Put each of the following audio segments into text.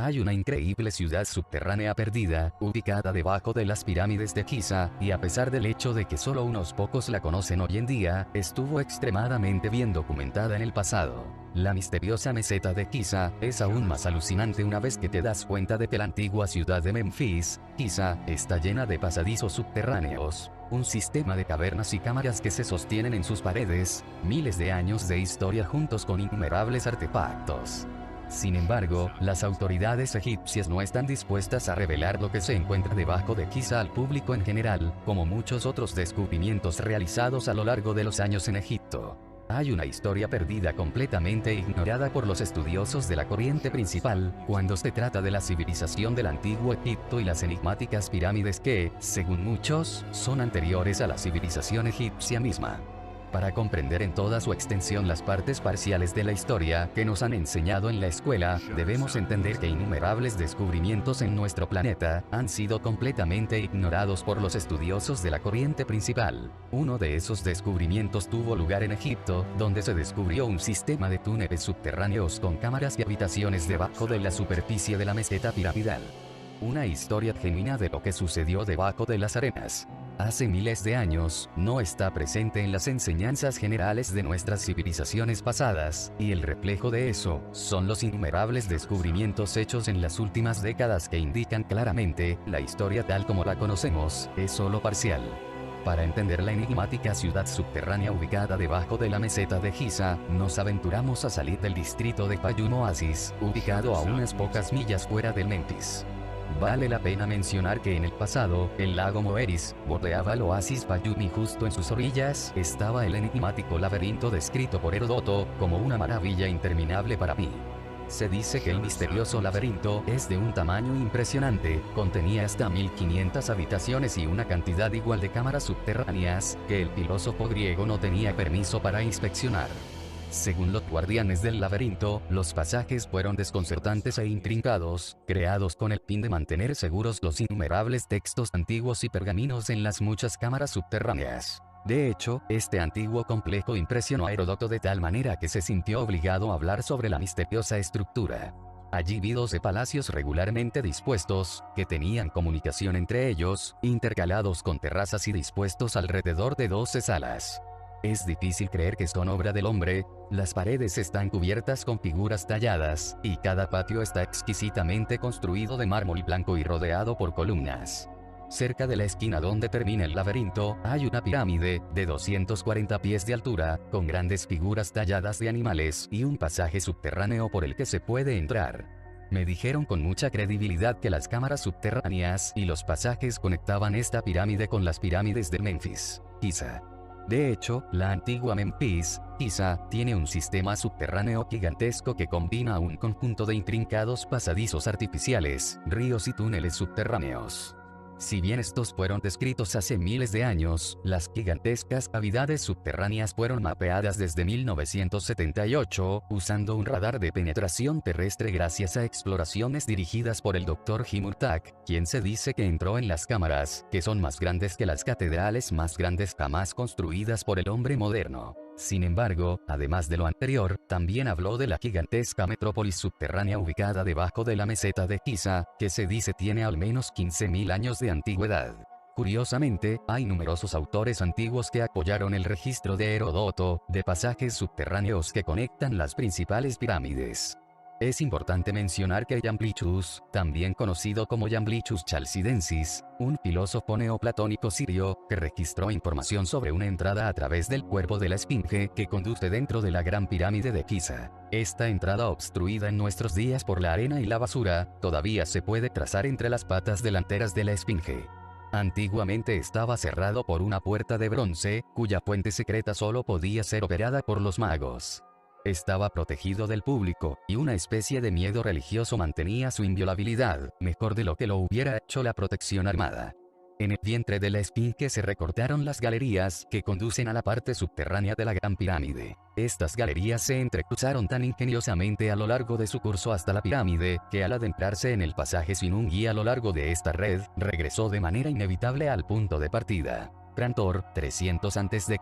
Hay una increíble ciudad subterránea perdida, ubicada debajo de las pirámides de Giza, y a pesar del hecho de que solo unos pocos la conocen hoy en día, estuvo extremadamente bien documentada en el pasado. La misteriosa meseta de Giza es aún más alucinante una vez que te das cuenta de que la antigua ciudad de Memphis, Giza, está llena de pasadizos subterráneos, un sistema de cavernas y cámaras que se sostienen en sus paredes, miles de años de historia juntos con innumerables artefactos. Sin embargo, las autoridades egipcias no están dispuestas a revelar lo que se encuentra debajo de Giza al público en general, como muchos otros descubrimientos realizados a lo largo de los años en Egipto. Hay una historia perdida completamente ignorada por los estudiosos de la corriente principal, cuando se trata de la civilización del antiguo Egipto y las enigmáticas pirámides que, según muchos, son anteriores a la civilización egipcia misma. Para comprender en toda su extensión las partes parciales de la historia que nos han enseñado en la escuela, debemos entender que innumerables descubrimientos en nuestro planeta han sido completamente ignorados por los estudiosos de la corriente principal. Uno de esos descubrimientos tuvo lugar en Egipto, donde se descubrió un sistema de túneles subterráneos con cámaras y habitaciones debajo de la superficie de la meseta piramidal. Una historia genuina de lo que sucedió debajo de las arenas. Hace miles de años, no está presente en las enseñanzas generales de nuestras civilizaciones pasadas, y el reflejo de eso, son los innumerables descubrimientos hechos en las últimas décadas que indican claramente, la historia tal como la conocemos, es solo parcial. Para entender la enigmática ciudad subterránea ubicada debajo de la meseta de Giza, nos aventuramos a salir del distrito de Fayum Oasis, ubicado a unas pocas millas fuera de Memphis. Vale la pena mencionar que en el pasado, el lago Moeris bordeaba el oasis Fayum y justo en sus orillas estaba el enigmático laberinto descrito por Heródoto como una maravilla interminable para mí. Se dice que el misterioso laberinto es de un tamaño impresionante, contenía hasta 1500 habitaciones y una cantidad igual de cámaras subterráneas que el filósofo griego no tenía permiso para inspeccionar. Según los guardianes del laberinto, los pasajes fueron desconcertantes e intrincados, creados con el fin de mantener seguros los innumerables textos antiguos y pergaminos en las muchas cámaras subterráneas. De hecho, este antiguo complejo impresionó a Heródoto de tal manera que se sintió obligado a hablar sobre la misteriosa estructura. Allí vi 12 palacios regularmente dispuestos, que tenían comunicación entre ellos, intercalados con terrazas y dispuestos alrededor de 12 salas. Es difícil creer que son obra del hombre, las paredes están cubiertas con figuras talladas, y cada patio está exquisitamente construido de mármol blanco y rodeado por columnas. Cerca de la esquina donde termina el laberinto, hay una pirámide, de 240 pies de altura, con grandes figuras talladas de animales y un pasaje subterráneo por el que se puede entrar. Me dijeron con mucha credibilidad que las cámaras subterráneas y los pasajes conectaban esta pirámide con las pirámides de Memphis, Giza. De hecho, la antigua Memphis, Giza, tiene un sistema subterráneo gigantesco que combina un conjunto de intrincados pasadizos artificiales, ríos y túneles subterráneos. Si bien estos fueron descritos hace miles de años, las gigantescas cavidades subterráneas fueron mapeadas desde 1978, usando un radar de penetración terrestre gracias a exploraciones dirigidas por el Dr. Jim Urtak, quien se dice que entró en las cámaras, que son más grandes que las catedrales más grandes jamás construidas por el hombre moderno. Sin embargo, además de lo anterior, también habló de la gigantesca metrópolis subterránea ubicada debajo de la meseta de Giza, que se dice tiene al menos 15.000 años de antigüedad. Curiosamente, hay numerosos autores antiguos que apoyaron el registro de Heródoto, de pasajes subterráneos que conectan las principales pirámides. Es importante mencionar que Iamblichus, también conocido como Iamblichus Chalcidensis, un filósofo neoplatónico sirio, que registró información sobre una entrada a través del cuerpo de la esfinge que conduce dentro de la gran pirámide de Giza. Esta entrada obstruida en nuestros días por la arena y la basura, todavía se puede trazar entre las patas delanteras de la esfinge. Antiguamente estaba cerrado por una puerta de bronce, cuya fuente secreta solo podía ser operada por los magos. Estaba protegido del público, y una especie de miedo religioso mantenía su inviolabilidad, mejor de lo que lo hubiera hecho la protección armada. En el vientre de la esfinge se recortaron las galerías que conducen a la parte subterránea de la Gran Pirámide. Estas galerías se entrecruzaron tan ingeniosamente a lo largo de su curso hasta la pirámide, que al adentrarse en el pasaje sin un guía a lo largo de esta red, regresó de manera inevitable al punto de partida. Crantor, 300 a.C.,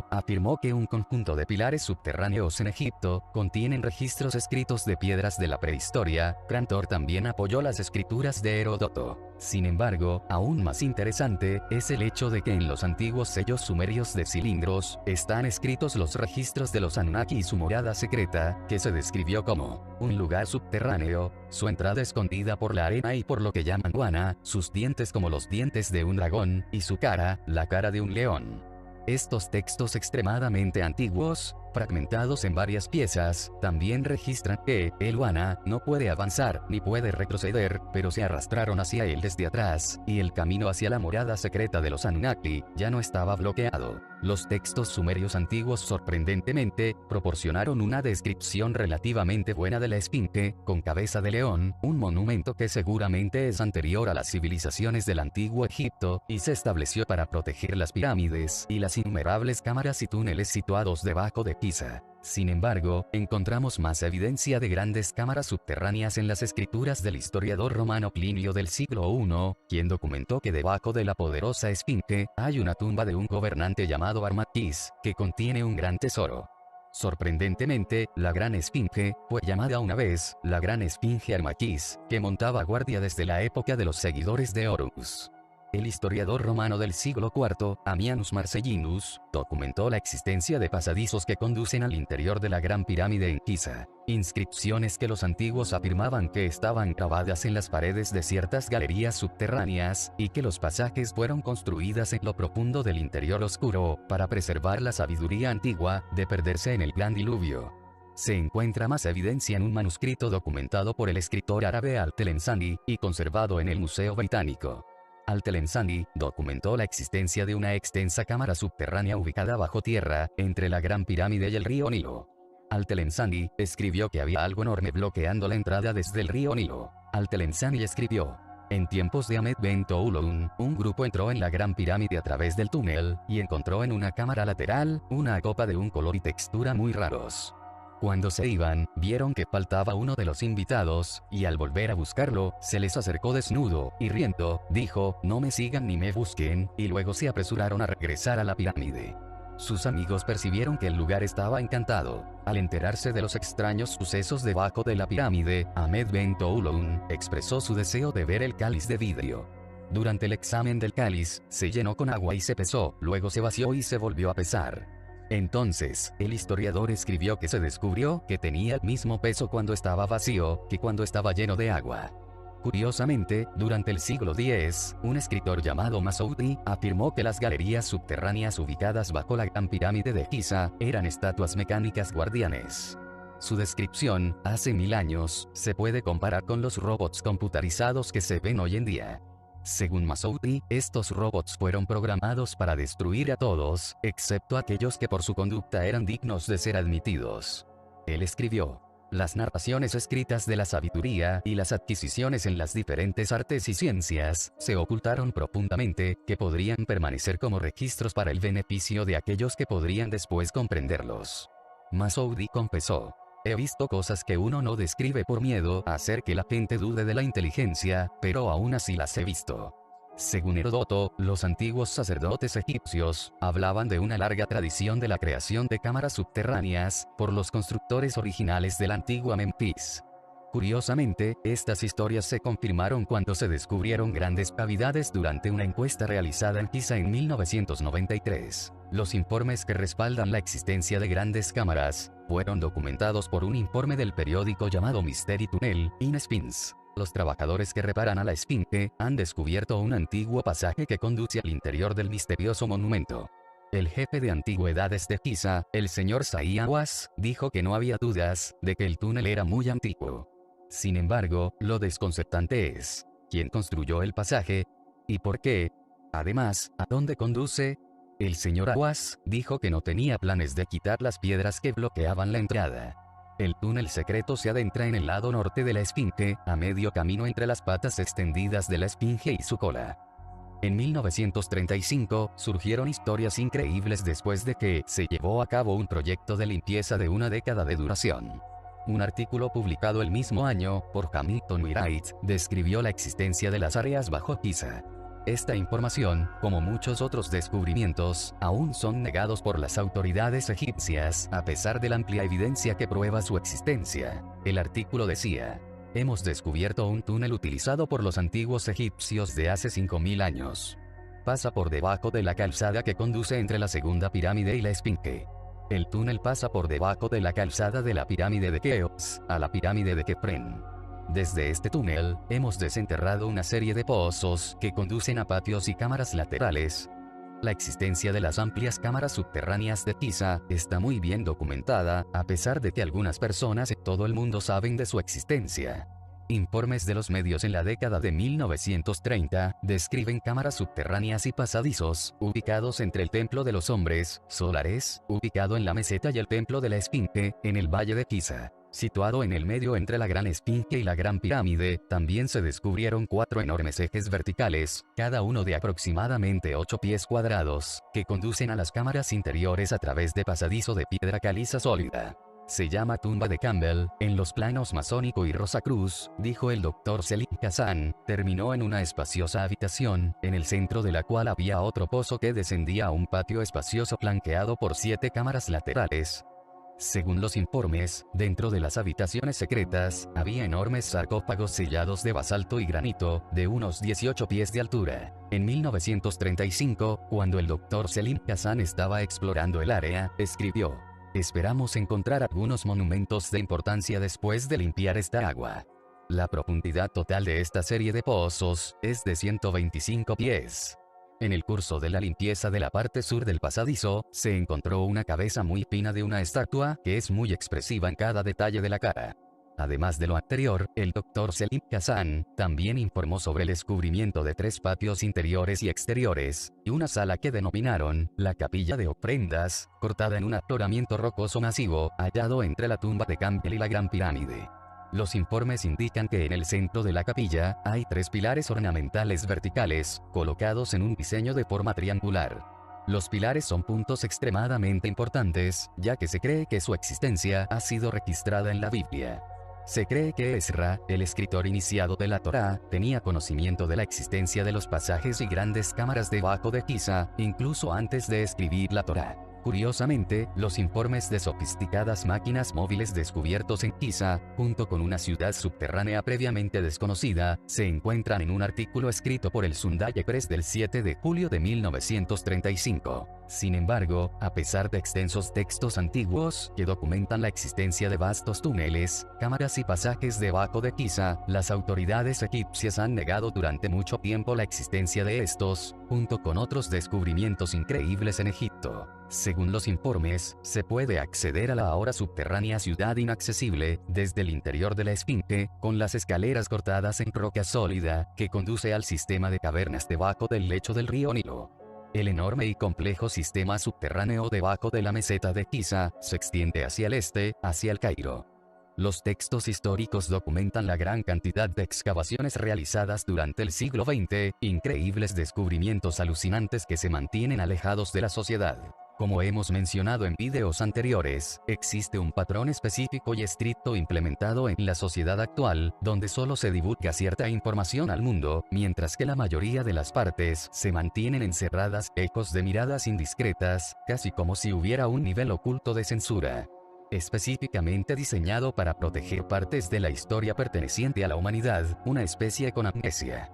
afirmó que un conjunto de pilares subterráneos en Egipto contienen registros escritos de piedras de la prehistoria. Crantor también apoyó las escrituras de Heródoto. Sin embargo, aún más interesante es el hecho de que en los antiguos sellos sumerios de cilindros están escritos los registros de los Anunnaki y su morada secreta, que se describió como un lugar subterráneo, su entrada escondida por la arena y por lo que llaman guana, sus dientes como los dientes de un dragón, y su cara, la cara de un león. Estos textos extremadamente antiguos, fragmentados en varias piezas, también registran que el Wana no puede avanzar ni puede retroceder, pero se arrastraron hacia él desde atrás, y el camino hacia la morada secreta de los Anunnaki ya no estaba bloqueado. Los textos sumerios antiguos sorprendentemente proporcionaron una descripción relativamente buena de la Esfinge, con cabeza de león, un monumento que seguramente es anterior a las civilizaciones del antiguo Egipto, y se estableció para proteger las pirámides y las innumerables cámaras y túneles situados debajo de Giza. Sin embargo, encontramos más evidencia de grandes cámaras subterráneas en las escrituras del historiador romano Plinio del siglo I, quien documentó que debajo de la poderosa Esfinge hay una tumba de un gobernante llamado Armaquis, que contiene un gran tesoro. Sorprendentemente, la Gran Esfinge fue llamada una vez la Gran Esfinge Armaquis, que montaba guardia desde la época de los seguidores de Horus. El historiador romano del siglo IV, Ammianus Marcellinus, documentó la existencia de pasadizos que conducen al interior de la Gran Pirámide en Giza, inscripciones que los antiguos afirmaban que estaban grabadas en las paredes de ciertas galerías subterráneas, y que los pasajes fueron construidas en lo profundo del interior oscuro, para preservar la sabiduría antigua de perderse en el gran diluvio. Se encuentra más evidencia en un manuscrito documentado por el escritor árabe Al-Telensani, y conservado en el Museo Británico. Al-Telensani documentó la existencia de una extensa cámara subterránea ubicada bajo tierra, entre la Gran Pirámide y el río Nilo. Al-Telensani escribió que había algo enorme bloqueando la entrada desde el río Nilo. Al-Telensani escribió: en tiempos de Ahmed Ben Toulon, un grupo entró en la Gran Pirámide a través del túnel, y encontró en una cámara lateral, una copa de un color y textura muy raros. Cuando se iban, vieron que faltaba uno de los invitados, y al volver a buscarlo, se les acercó desnudo, y riendo, dijo: no me sigan ni me busquen, y luego se apresuraron a regresar a la pirámide. Sus amigos percibieron que el lugar estaba encantado. Al enterarse de los extraños sucesos debajo de la pirámide, Ahmed Ben Toulon expresó su deseo de ver el cáliz de vidrio. Durante el examen del cáliz, se llenó con agua y se pesó, luego se vació y se volvió a pesar. Entonces, el historiador escribió que se descubrió que tenía el mismo peso cuando estaba vacío que cuando estaba lleno de agua. Curiosamente, durante el siglo X, un escritor llamado Masoudi afirmó que las galerías subterráneas ubicadas bajo la Gran Pirámide de Giza eran estatuas mecánicas guardianes. Su descripción, hace 1000 años, se puede comparar con los robots computarizados que se ven hoy en día. Según Masoudi, estos robots fueron programados para destruir a todos, excepto aquellos que por su conducta eran dignos de ser admitidos. Él escribió: las narraciones escritas de la sabiduría y las adquisiciones en las diferentes artes y ciencias se ocultaron profundamente, que podrían permanecer como registros para el beneficio de aquellos que podrían después comprenderlos. Masoudi confesó: he visto cosas que uno no describe por miedo a hacer que la gente dude de la inteligencia, pero aún así las he visto. Según Heródoto, los antiguos sacerdotes egipcios hablaban de una larga tradición de la creación de cámaras subterráneas por los constructores originales de la antigua Memphis. Curiosamente, estas historias se confirmaron cuando se descubrieron grandes cavidades durante una encuesta realizada en Giza en 1993. Los informes que respaldan la existencia de grandes cámaras fueron documentados por un informe del periódico llamado Mystery Tunnel in Sphinx. Los trabajadores que reparan a la Esfinge han descubierto un antiguo pasaje que conduce al interior del misterioso monumento. El jefe de antigüedades de Giza, el señor Saiawas, dijo que no había dudas de que el túnel era muy antiguo. Sin embargo, lo desconcertante es: ¿quién construyó el pasaje? ¿Y por qué? Además, ¿a dónde conduce? El señor Awas dijo que no tenía planes de quitar las piedras que bloqueaban la entrada. El túnel secreto se adentra en el lado norte de la Esfinge, a medio camino entre las patas extendidas de la Esfinge y su cola. En 1935, surgieron historias increíbles después de que se llevó a cabo un proyecto de limpieza de una década de duración. Un artículo publicado el mismo año, por Hamilton Wright, describió la existencia de las áreas bajo Giza. Esta información, como muchos otros descubrimientos, aún son negados por las autoridades egipcias, a pesar de la amplia evidencia que prueba su existencia. El artículo decía: hemos descubierto un túnel utilizado por los antiguos egipcios de hace 5000 años. Pasa por debajo de la calzada que conduce entre la segunda pirámide y la Esfinge. El túnel pasa por debajo de la calzada de la pirámide de Keops a la pirámide de Kepren. Desde este túnel, hemos desenterrado una serie de pozos que conducen a patios y cámaras laterales. La existencia de las amplias cámaras subterráneas de Giza está muy bien documentada, a pesar de que algunas personas en todo el mundo saben de su existencia. Informes de los medios en la década de 1930 describen cámaras subterráneas y pasadizos, ubicados entre el Templo de los Hombres, Solares, ubicado en la meseta, y el Templo de la Esfinge, en el Valle de Giza. Situado en el medio entre la Gran Esfinge y la Gran Pirámide, también se descubrieron 4 enormes ejes verticales, cada uno de aproximadamente 8 pies cuadrados, que conducen a las cámaras interiores a través de pasadizo de piedra caliza sólida. Se llama tumba de Campbell, en los planos Masónico y Rosacruz, dijo el Dr. Selim Hassan. Terminó en una espaciosa habitación, en el centro de la cual había otro pozo que descendía a un patio espacioso flanqueado por 7 cámaras laterales. Según los informes, dentro de las habitaciones secretas, había enormes sarcófagos sellados de basalto y granito, de unos 18 pies de altura. En 1935, cuando el Dr. Selim Hassan estaba explorando el área, escribió: esperamos encontrar algunos monumentos de importancia después de limpiar esta agua. La profundidad total de esta serie de pozos es de 125 pies. En el curso de la limpieza de la parte sur del pasadizo, se encontró una cabeza muy fina de una estatua, que es muy expresiva en cada detalle de la cara. Además de lo anterior, el Dr. Selim Hassan también informó sobre el descubrimiento de 3 patios interiores y exteriores, y una sala que denominaron la Capilla de Ofrendas, cortada en un afloramiento rocoso masivo, hallado entre la tumba de Campbell y la Gran Pirámide. Los informes indican que en el centro de la capilla hay 3 pilares ornamentales verticales, colocados en un diseño de forma triangular. Los pilares son puntos extremadamente importantes, ya que se cree que su existencia ha sido registrada en la Biblia. Se cree que Ezra, el escritor iniciado de la Torá, tenía conocimiento de la existencia de los pasajes y grandes cámaras debajo de Giza, incluso antes de escribir la Torá. Curiosamente, los informes de sofisticadas máquinas móviles descubiertos en Giza, junto con una ciudad subterránea previamente desconocida, se encuentran en un artículo escrito por el Sunday Express del 7 de julio de 1935. Sin embargo, a pesar de extensos textos antiguos que documentan la existencia de vastos túneles, cámaras y pasajes debajo de Giza, las autoridades egipcias han negado durante mucho tiempo la existencia de estos, junto con otros descubrimientos increíbles en Egipto. Según los informes, se puede acceder a la ahora subterránea ciudad inaccesible, desde el interior de la Esfinge, con las escaleras cortadas en roca sólida, que conduce al sistema de cavernas debajo del lecho del río Nilo. El enorme y complejo sistema subterráneo debajo de la meseta de Giza se extiende hacia el este, hacia el Cairo. Los textos históricos documentan la gran cantidad de excavaciones realizadas durante el siglo XX, increíbles descubrimientos alucinantes que se mantienen alejados de la sociedad. Como hemos mencionado en videos anteriores, existe un patrón específico y estricto implementado en la sociedad actual, donde solo se divulga cierta información al mundo, mientras que la mayoría de las partes se mantienen encerradas, ecos de miradas indiscretas, casi como si hubiera un nivel oculto de censura, específicamente diseñado para proteger partes de la historia perteneciente a la humanidad, una especie con amnesia.